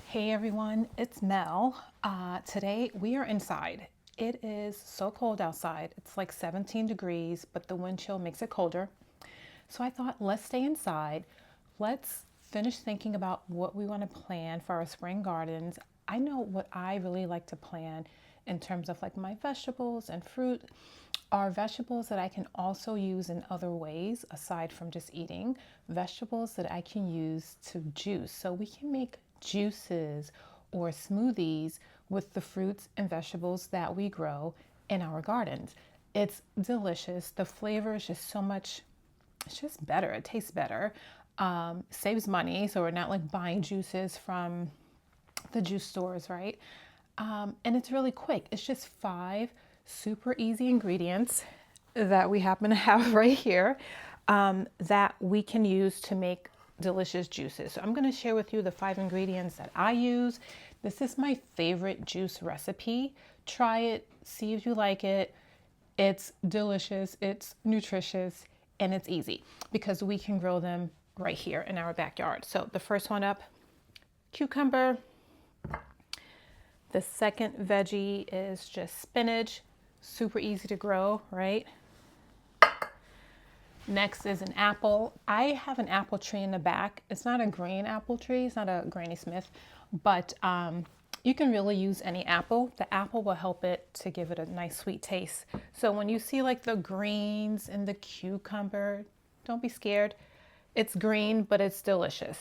Hey everyone, it's Mel. Today we are inside. It is so cold outside. It's like 17 degrees, but the wind chill makes it colder. So I thought, let's stay inside. Let's finish thinking about what we want to plan for our spring gardens. I know what I really like to plan in terms of like my vegetables and fruit are vegetables that I can also use in other ways aside from just eating. Vegetables that I can use to juice. So we can make juices or smoothies with the fruits and vegetables that we grow in our gardens. It's delicious. The flavor is just so much, it's just better. It tastes better. Saves money. So we're not like buying juices from the juice stores, right? And it's really quick. It's just 5 super easy ingredients that we happen to have right here that we can use to make delicious juices. So I'm going to share with you the 5 ingredients that I use. This is my favorite juice recipe. Try it, see if you like it. It's delicious, it's nutritious, and it's easy because we can grow them right here in our backyard. So the first one up, cucumber. The second veggie is just spinach, super easy to grow, right? Next is an apple. I have an apple tree in the back. It's not a green apple tree, it's not a Granny Smith, but you can really use any apple. The apple will help it to give it a nice sweet taste. So when you see like the greens and the cucumber, don't be scared. It's green, but it's delicious.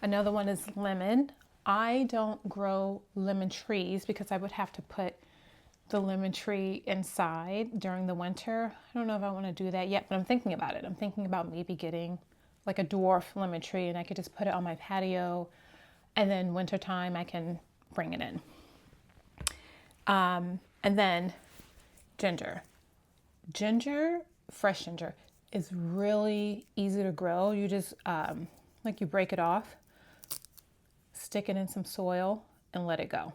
Another one is lemon. I don't grow lemon trees because I would have to put the lemon tree inside during the winter. I don't know if I want to do that yet, but I'm thinking about it. I'm thinking about maybe getting like a dwarf lemon tree and I could just put it on my patio and then wintertime I can bring it in. And then ginger. Ginger, fresh ginger, is really easy to grow. You just like you break it off, stick it in some soil and let it go.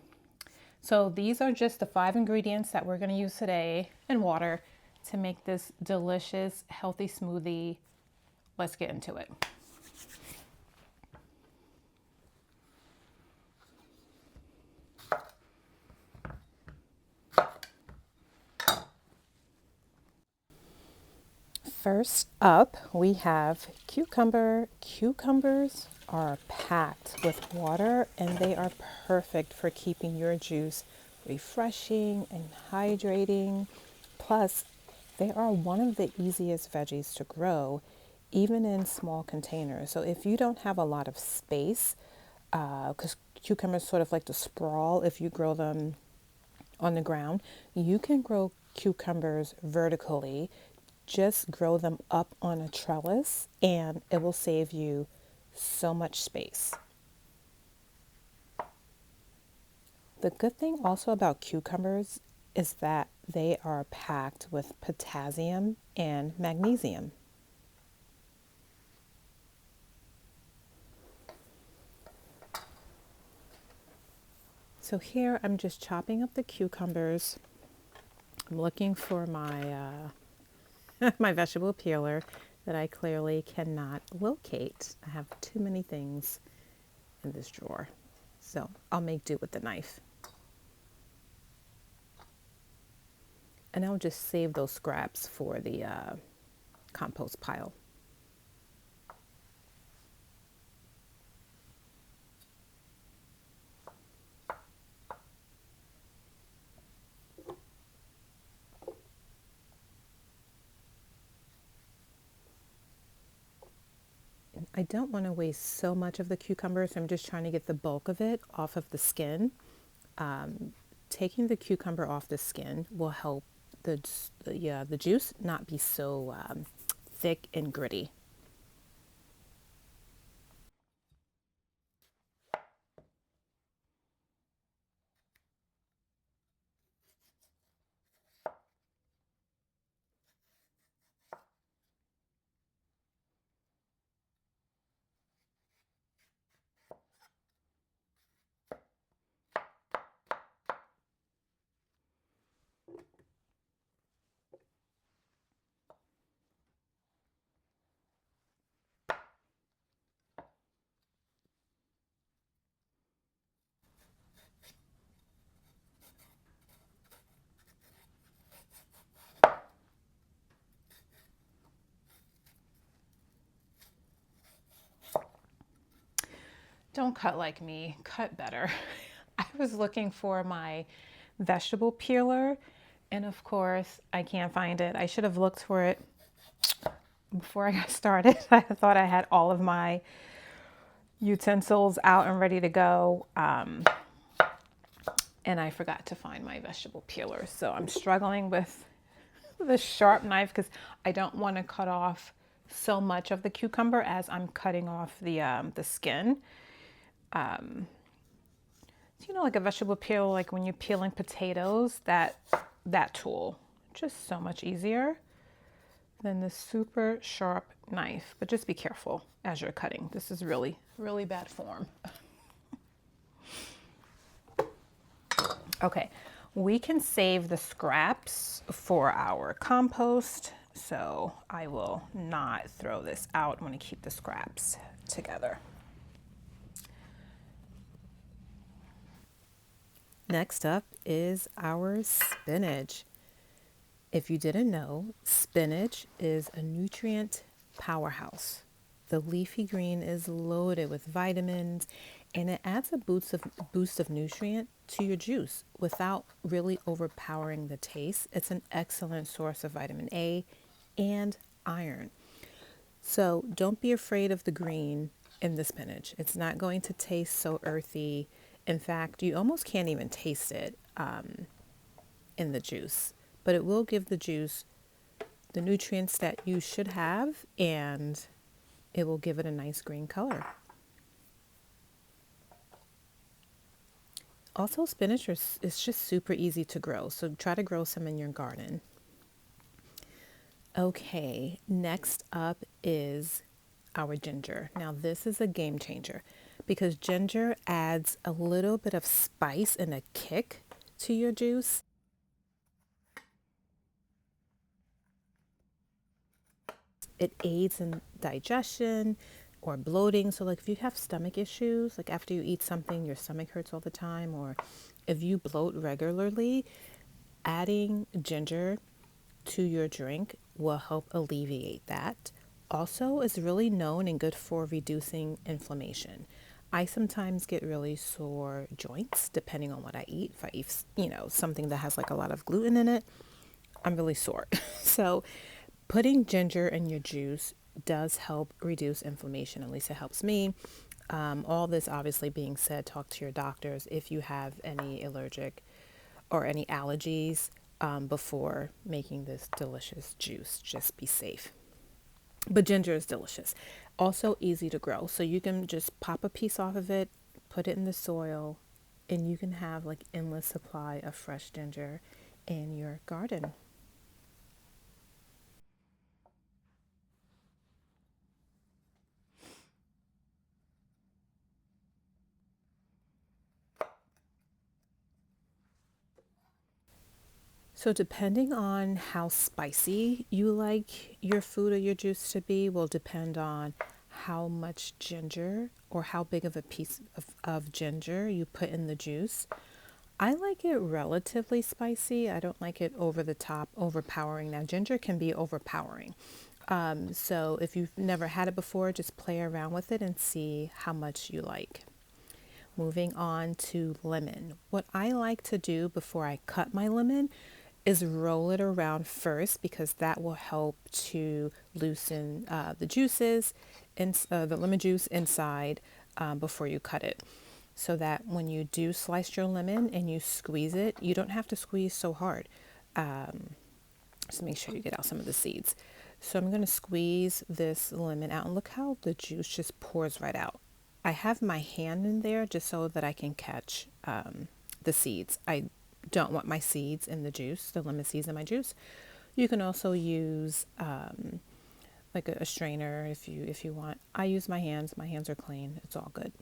So these are just the 5 ingredients that we're going to use today and water to make this delicious, healthy smoothie. Let's get into it. First up, we have cucumber. Cucumbers are packed with water and they are perfect for keeping your juice refreshing and hydrating. Plus, they are one of the easiest veggies to grow, even in small containers. So if you don't have a lot of space, because cucumbers sort of like to sprawl if you grow them on the ground, you can grow cucumbers vertically. Just grow them up on a trellis and it will save you so much space. The good thing also about cucumbers is that they are packed with potassium and magnesium. So here I'm just chopping up the cucumbers. I'm looking for my my vegetable peeler that I clearly cannot locate. I have too many things in this drawer, so I'll make do with the knife. And I'll just save those scraps for the compost pile. I don't want to waste so much of the cucumber, so I'm just trying to get the bulk of it off of the skin. Taking the cucumber off the skin will help the juice not be so thick and gritty. Don't cut like me, cut better. I was looking for my vegetable peeler, and of course, I can't find it. I should have looked for it before I got started. I thought I had all of my utensils out and ready to go, and I forgot to find my vegetable peeler. So I'm struggling with the sharp knife because I don't want to cut off so much of the cucumber as I'm cutting off the skin. So, you know, like a vegetable peel, like when you're peeling potatoes, that tool, just so much easier than this super sharp knife. But just be careful as you're cutting. This is really, really bad form. Okay, we can save the scraps for our compost. So I will not throw this out. I'm going to keep the scraps together. Next up is our spinach. If you didn't know, spinach is a nutrient powerhouse. The leafy green is loaded with vitamins and it adds a boost of nutrient to your juice without really overpowering the taste. It's an excellent source of vitamin A and iron. So don't be afraid of the green in the spinach. It's not going to taste so earthy. In fact, you almost can't even taste it in the juice, but it will give the juice the nutrients that you should have, and it will give it a nice green color. Also, spinach is just super easy to grow, so try to grow some in your garden. Okay, next up is our ginger. Now, this is a game changer because ginger adds a little bit of spice and a kick to your juice. It aids in digestion or bloating. So like if you have stomach issues, like after you eat something, your stomach hurts all the time, or if you bloat regularly, adding ginger to your drink will help alleviate that. Also, is really known and good for reducing inflammation. I sometimes get really sore joints depending on what I eat. If I eat, something that has like a lot of gluten in it, I'm really sore. So putting ginger in your juice does help reduce inflammation. At least it helps me. All this obviously being said, talk to your doctors if you have any allergic or any allergies before making this delicious juice. Just be safe. But ginger is delicious. Also easy to grow. So you can just pop a piece off of it, put it in the soil, and you can have like endless supply of fresh ginger in your garden. So depending on how spicy you like your food or your juice to be will depend on how much ginger or how big of a piece of ginger you put in the juice. I like it relatively spicy. I don't like it over the top, overpowering. Now, ginger can be overpowering. So if you've never had it before, just play around with it and see how much you like. Moving on to lemon. What I like to do before I cut my lemon is roll it around first because that will help to loosen the juices and the lemon juice inside before you cut it. So that when you do slice your lemon and you squeeze it, you don't have to squeeze so hard. Just make sure you get out some of the seeds. So I'm going to squeeze this lemon out and look how the juice just pours right out. I have my hand in there just so that I can catch the seeds. I don't want my seeds in the juice, the lemon seeds in my juice. You can also use like a strainer if you want. I use my hands. My hands are clean. It's all good.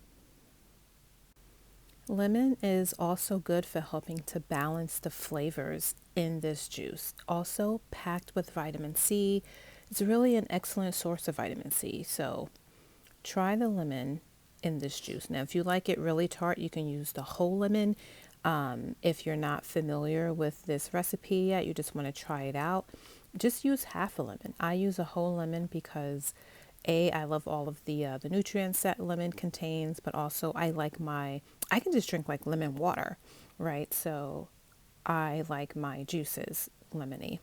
Lemon is also good for helping to balance the flavors in this juice. Also packed with vitamin C. It's really an excellent source of vitamin C. So try the lemon in this juice. Now, if you like it really tart, you can use the whole lemon. If you're not familiar with this recipe yet, you just want to try it out, just use half a lemon. I use a whole lemon because I love all of the nutrients that lemon contains, but also I can just drink like lemon water, right? So I like my juices lemony.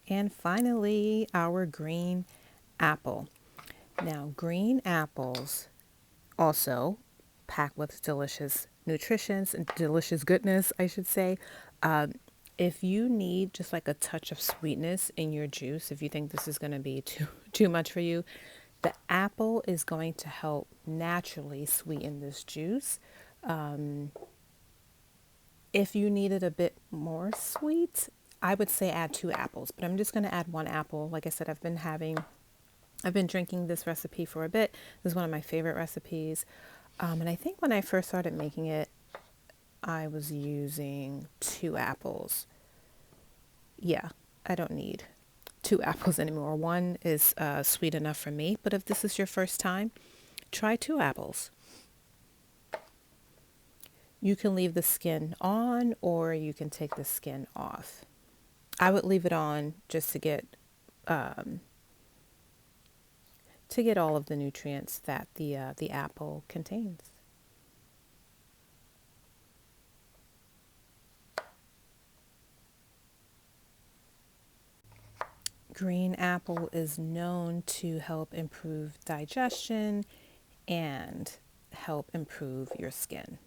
And finally, our green apple. Now, green apples also packed with delicious nutritions and delicious goodness, I should say. Um, if you need just like a touch of sweetness in your juice, if you think this is going to be too much for you, the apple is going to help naturally sweeten this juice. If you needed a bit more sweet, I would say add 2 apples, but I'm just going to add 1 apple. Like I said, I've been drinking this recipe for a bit. This is one of my favorite recipes. And I think when I first started making it, I was using 2 apples. Yeah, I don't need 2 apples anymore. One is sweet enough for me, but if this is your first time, try 2 apples. You can leave the skin on or you can take the skin off. I would leave it on just to get all of the nutrients that the apple contains. Green apple is known to help improve digestion and help improve your skin.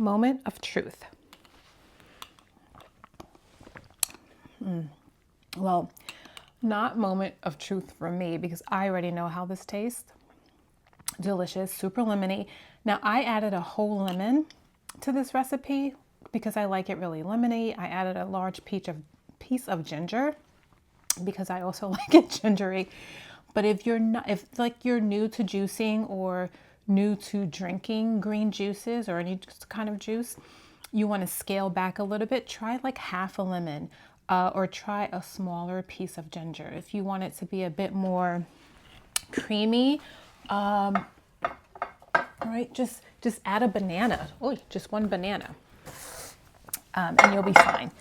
Moment of truth. Well, not moment of truth for me because I already know how this tastes. Delicious, super lemony. Now I added a whole lemon to this recipe because I like it really lemony. I added a large piece of ginger because I also like it gingery. But if you're new to juicing or new to drinking green juices or any kind of juice, you want to scale back a little bit, try like half a lemon or try a smaller piece of ginger. If you want it to be a bit more creamy, right, just add a banana. Oh, just 1 banana, and you'll be fine.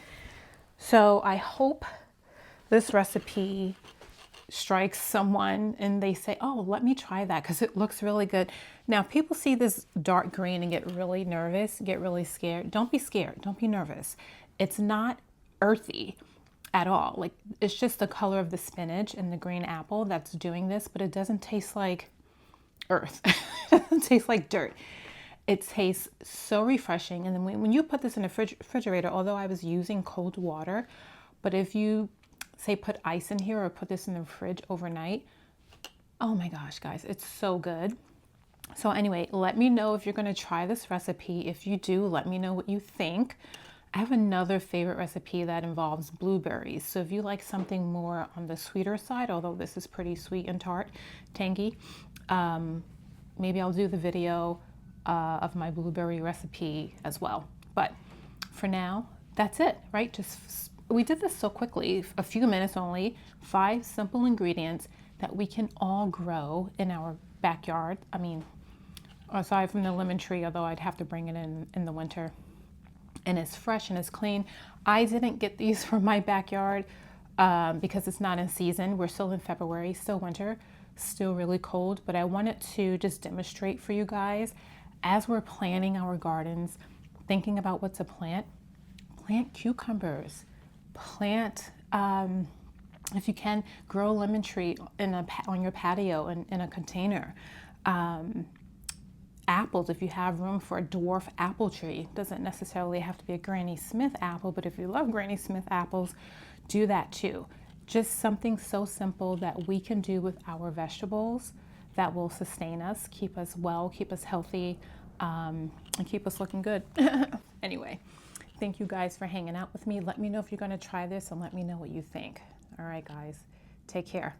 So I hope this recipe strikes someone and they say, oh, let me try that because it looks really good. Now, people see this dark green and get really nervous, get really scared. Don't be scared. Don't be nervous. It's not earthy at all. Like, it's just the color of the spinach and the green apple that's doing this, but it doesn't taste like earth. It doesn't taste like dirt. It tastes so refreshing. And then when you put this in the refrigerator, although I was using cold water, but if you say put ice in here or put this in the fridge overnight, oh my gosh, guys, it's so good. So anyway, let me know if you're going to try this recipe. If you do, let me know what you think. I have another favorite recipe that involves blueberries. So if you like something more on the sweeter side, although this is pretty sweet and tart, tangy, maybe I'll do the video of my blueberry recipe as well. But for now, that's it, right? We did this so quickly, a few minutes only, 5 simple ingredients that we can all grow in our backyard. I mean, aside from the lemon tree, although I'd have to bring it in the winter. And it's fresh and it's clean. I didn't get these from my backyard because it's not in season. We're still in February, still winter, still really cold. But I wanted to just demonstrate for you guys as we're planning our gardens, thinking about what to plant cucumbers, plant, if you can, grow a lemon tree on your patio in a container. Apples, if you have room for a dwarf apple tree. Doesn't necessarily have to be a Granny Smith apple, but if you love Granny Smith apples, do that too. Just something so simple that we can do with our vegetables that will sustain us, keep us well, keep us healthy, and keep us looking good. Anyway, thank you guys for hanging out with me. Let me know if you're going to try this and let me know what you think. All right, guys, take care.